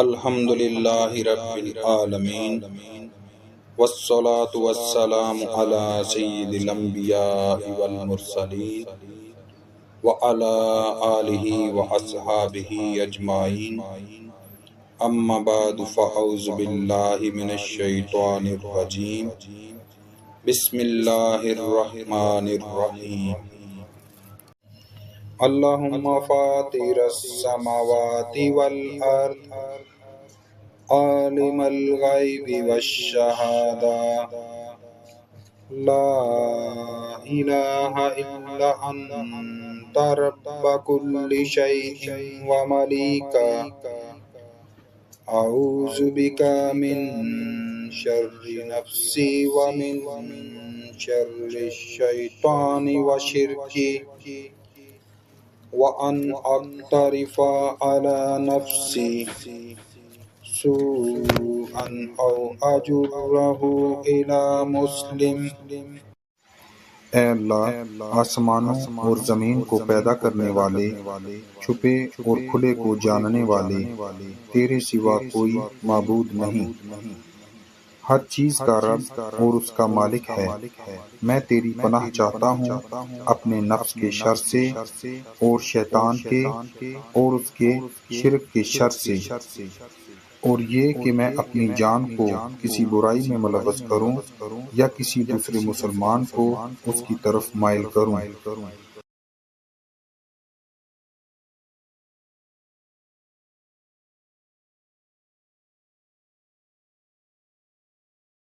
الحمد للہ رب العالمین والصلاة والسلام علی سید الانبیاء والمرسلین وعلی آلہ واصحابہ اجمعین اما بعد فاعوذ باللہ من الشیطان الرجیم بسم اللہ الرحمن الرحیم اللہم فاطر السماوات والارض عالم الغیب والشہادہ لا الہ الا انت رب کل شیء وملیکہ اعوذ بک من شر نفسی ومن شر الشیطان وشرکی وَأَنْ أَقْتَرِفَ عَلَى نَفْسِي سُوءًا أَوْ أَجُرَّهُ إِلَى مُسْلِمٍ۔ اے اللہ، آسمانوں اور زمین کو پیدا کرنے والے، چھپے اور کھلے کو جاننے والے، تیرے سوا کوئی معبود نہیں۔ ہر چیز کا رب اور اس کا مالک ہے۔ میں تیری پناہ چاہتا ہوں اپنے نفس کے شر سے اور شیطان کے اور اس کے شرک کے شر سے، اور یہ کہ میں اپنی جان کو کسی برائی میں ملوث کروں یا کسی دوسرے مسلمان کو اس کی طرف مائل کروں۔